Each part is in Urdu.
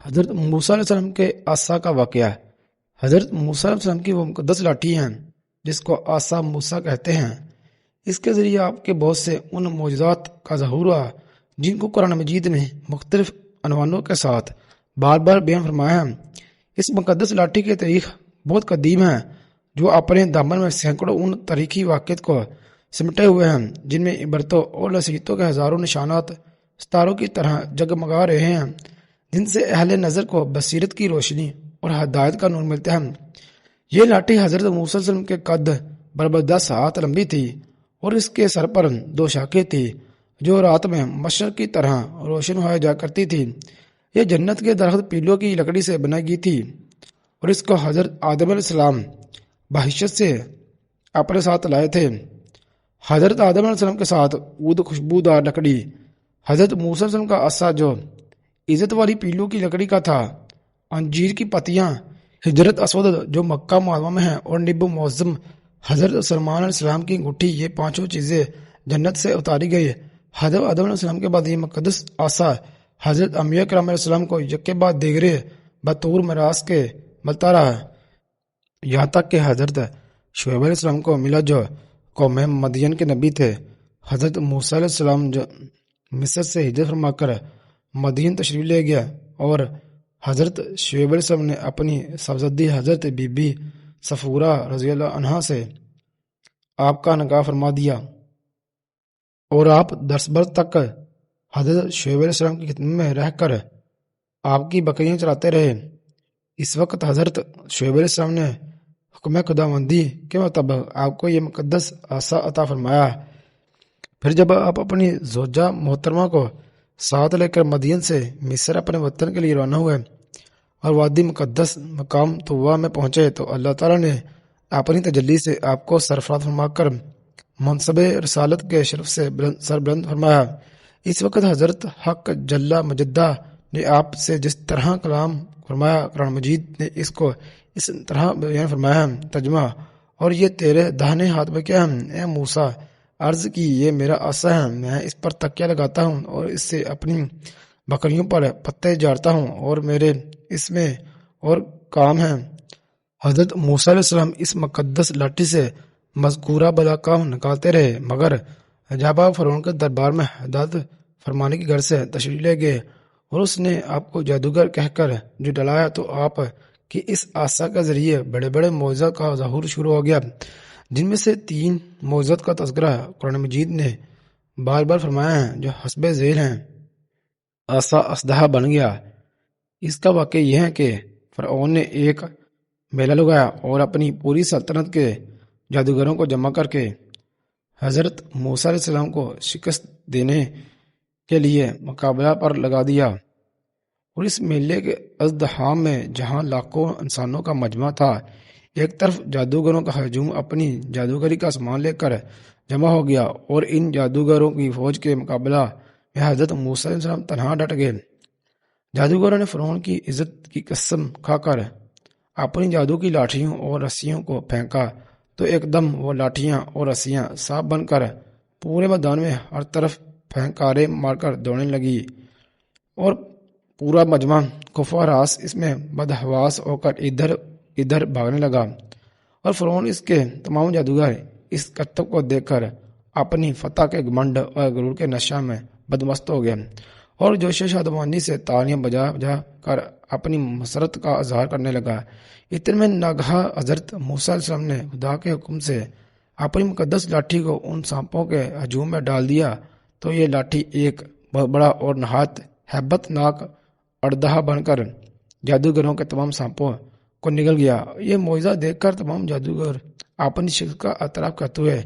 حضرت موسیٰ علیہ السلام کے عصا کا واقعہ۔ حضرت موسیٰ علیہ السلام کی وہ مقدس لاٹھی ہیں جس کو عصا موسیٰ کہتے ہیں۔ اس کے ذریعے آپ کے بہت سے ان معجزات کا ظہور ہوا جن کو قرآن مجید نے مختلف عنوانوں کے ساتھ بار بار بیان فرمایا ہے۔ اس مقدس لاٹھی کی تاریخ بہت قدیم ہے، جو اپنے دامن میں سینکڑوں ان تاریخی واقعات کو سمٹے ہوئے ہیں جن میں عبرتوں اور نصیحتوں کے ہزاروں نشانات ستاروں کی طرح جگمگا رہے ہیں، جن سے اہل نظر کو بصیرت کی روشنی اور ہدایت کا نور ملتا ہے۔ یہ لاٹھی حضرت موسیٰ علیہ السلام کے قد برابر 10 ہاتھ لمبی تھی اور اس کے سر پر 2 شاخیں تھی جو رات میں مشرق کی طرح روشن ہو جا کرتی تھی۔ یہ جنت کے درخت پیلوں کی لکڑی سے بنائی گئی تھی اور اس کو حضرت آدم علیہ السلام بحشت سے اپنے ساتھ لائے تھے۔ حضرت آدم علیہ السلام کے ساتھ عود خوشبودار لکڑی، حضرت موسیٰ علیہ السلام کا عصا جو عزت والی پیلوں کی لکڑی کا تھا، انجیر کی پتیاں، ہجرت اسود جو مکہ معظمہ میں ہے، اور نب معظم حضرت سلمان علیہ السلام کی انگوٹھی، یہ 5 چیزیں جنت سے اتاری گئی۔ حضرت آدم علیہ السلام کے بعد یہ مقدس عصا حضرت انبیاء کرام علیہ السلام کو یکے بعد دیگرے بطور میراث کے ملتا رہا، یہاں تک کہ حضرت شعیب علیہ السلام کو ملا جو قوم مدین کے نبی تھے۔ حضرت موسیٰ علیہ السلام جو مصر سے ہجرت فرما کر مدین تشریف لے گیا، اور حضرت شعیب علیہ السلام نے اپنی صاحبزادی حضرت بی بی صفورہ رضی اللہ عنہا سے آپ کا نکاح فرما دیا، اور آپ 10 برس تک حضرت شعیب علیہ السلام کی خدمت میں رہ کر آپ کی بکریاں چراتے رہے۔ اس وقت حضرت شعیب علیہ السلام نے حکم خداوندی کے مطابق آپ کو یہ مقدس عصا عطا فرمایا۔ پھر جب آپ اپنی زوجہ محترمہ کو ساتھ لے کر مدین سے مصر اپنے وطن کے لیے روانہ ہوئے اور وادی مقدس مقام طویٰ میں پہنچے تو اللہ تعالیٰ نے اپنی تجلی سے آپ کو سرفراز فرما کر منصب رسالت کے شرف سے سربلند فرمایا۔ اس وقت حضرت حق جل مجدہ نے آپ سے جس طرح کلام فرمایا، قرآن مجید نے اس کو اس طرح بیان فرمایا ہے۔ ترجمہ: اور یہ تیرے داہنے ہاتھ میں کیا ہے اے موسیٰ؟ عرض کی یہ میرا عصا ہے، میں اس پر تکیہ لگاتا ہوں اور اس سے اپنی بکریوں پر پتے جاڑتا ہوں اور میرے اس میں اور کام ہے۔ حضرت موسیٰ علیہ السلام اس مقدس لاٹھی سے مذکورہ بلا کام نکالتے رہے، مگر جب آپ فرعون کے دربار میں ہدایت فرمانے کی غرض سے تشریف لے گئے اور اس نے آپ کو جادوگر کہہ کر جو ڈلایا تو آپ کی اس عصا کے ذریعے بڑے بڑے معجزات کا ظہور شروع ہو گیا، جن میں سے 3 معجزات کا تذکرہ قرآن مجید نے بار بار فرمایا ہے جو حسب ذیل ہیں۔ عصا اسدحہ بن گیا۔ اس کا واقعہ یہ ہے کہ فرعون نے ایک میلہ لگایا اور اپنی پوری سلطنت کے جادوگروں کو جمع کر کے حضرت موسیٰ علیہ السلام کو شکست دینے کے لیے مقابلہ پر لگا دیا، اور اس میلے کے ازدحام میں جہاں لاکھوں انسانوں کا مجمع تھا، ایک طرف جادوگروں کا ہجوم اپنی جادوگری کا سامان لے کر جمع ہو گیا، اور ان جادوگروں کی فوج کے مقابلہ میں حضرت موسیٰ علیہ السلام تنہا ڈٹ گئے۔ جادوگروں نے فرعون کی عزت کی قسم کھا کر اپنی جادو کی لاٹھیوں اور رسیوں کو پھینکا تو ایک دم وہ لاٹھیاں اور رسیاں سانپ بن کر پورے میدان میں ہر طرف پھینکارے مار کر دوڑنے لگی، اور پورا مجمع خفا راس اس میں بدحواس ہو کر ادھر ادھر بھاگنے لگا، اور فرعون اس کے تمام جادوگر اس کرتب کو دیکھ کر اپنی فتح کے گھمنڈ اور غرور کے نشہ میں بدمست ہو گیا، اور جوش شادمانی سے تالیاں بجا بجا کر اپنی مسرت کا اظہار کرنے لگا۔ اتنے میں ناگہاں حضرت موسیٰ علیہ السلام نے خدا کے حکم سے اپنی مقدس لاٹھی کو ان سانپوں کے ہجوم میں ڈال دیا تو یہ لاٹھی ایک بہت بڑا اور نہایت ہیبت ناک اڑدھا بن کر جادوگروں کے تمام سانپوں کو نگل گیا۔ یہ معجزہ دیکھ کر تمام جادوگر اپنی شکست کا اعتراف کرتے ہوئے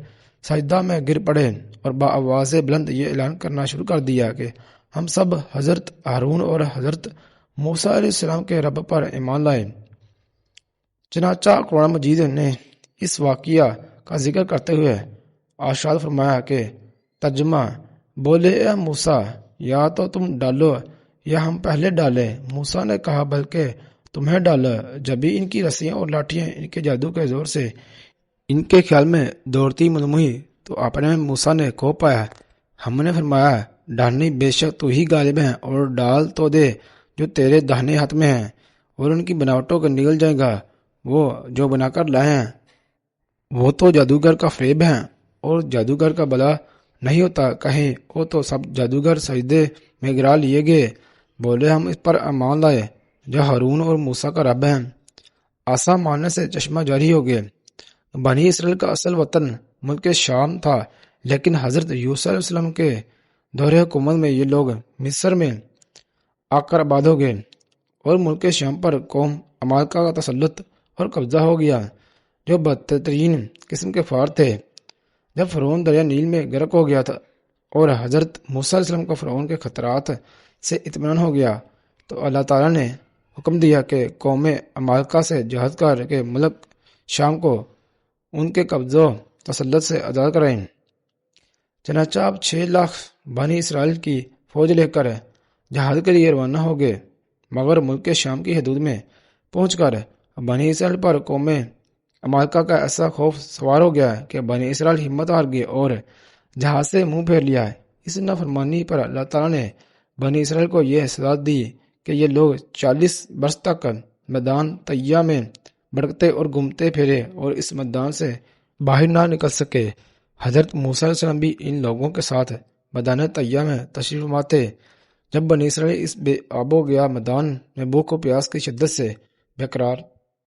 سجدہ میں گر پڑے اور بآواز بلند یہ اعلان کرنا شروع کر دیا کہ ہم سب حضرت ہارون اور حضرت موسیٰ علیہ السلام کے رب پر ایمان لائے۔ چنانچہ قرآن مجید نے اس واقعہ کا ذکر کرتے ہوئے ارشاد فرمایا کہ ترجمہ: بولے اے موسیٰ، یا تو تم ڈالو یا ہم پہلے ڈالے۔ موسیٰ نے کہا بلکہ تمہیں ڈالو۔ جبھی ان کی رسیاں اور لاٹھیاں ان کے جادو کے زور سے ان کے خیال میں دوڑتی معلوم ہوئی تو اپنے موسیٰ نے کھو پایا۔ ہم نے فرمایا ڈالنی بے شک تو ہی غالب ہے، اور ڈال تو دے جو تیرے داہنے ہاتھ میں ہیں، اور ان کی بناوٹوں کو نگل جائے گا۔ وہ جو بنا کر لائے ہیں وہ تو جادوگر کا فریب ہیں، اور جادوگر کا بلا نہیں ہوتا، کہیں وہ تو سب جادوگر سجدے میں گرا لیے گئے۔ بولے ہم اس پر ایمان لائے جو ہارون اور موسیٰ کا رب ہیں۔ آسا ماننے سے چشمہ جاری ہو گئے۔ بنی اسرائیل کا اصل وطن ملک شام تھا، لیکن حضرت یوسف علیہ السلام کے دور حکومت میں یہ لوگ مصر میں آ کر آباد ہو گئے، اور ملک شام پر قوم عمالقہ کا تسلط اور قبضہ ہو گیا، جو بدترین قسم کے فار تھے۔ جب فرعون دریا نیل میں غرق ہو گیا تھا اور حضرت موسیٰ علیہ السلام کو فرعون کے خطرات سے اطمینان ہو گیا، تو اللہ تعالیٰ نے حکم دیا کہ قوم عمالقہ سے جہاد کر کے ملک شام کو ان کے قبضہ و تسلط سے آزاد کرائیں۔ چنانچہ آپ 6 لاکھ بنی اسرائیل کی فوج لے کر جہاد کے لیے روانہ ہو گئے، مگر ملک شام کی حدود میں پہنچ کر بنی اسرائیل پر قوم عمالقہ کا ایسا خوف سوار ہو گیا کہ بنی اسرائیل ہمت ہار گئے اور جہاد سے منہ پھیر لیا۔ اس نافرمانی پر اللہ تعالیٰ نے بنی اسرائیل کو یہ سزا دی کہ یہ لوگ 40 برس تک میدان طیہ میں بھٹکتے اور گھومتے پھرے اور اس میدان سے باہر نہ نکل سکے۔ حضرت موسیٰ علیہ السلام بھی ان لوگوں کے ساتھ میدان طیہ میں تشریف فرما تھے۔ جب بنی اسرائیل اس بے آب و گیا میدان میں بھوک و پیاس کی شدت سے بے قرار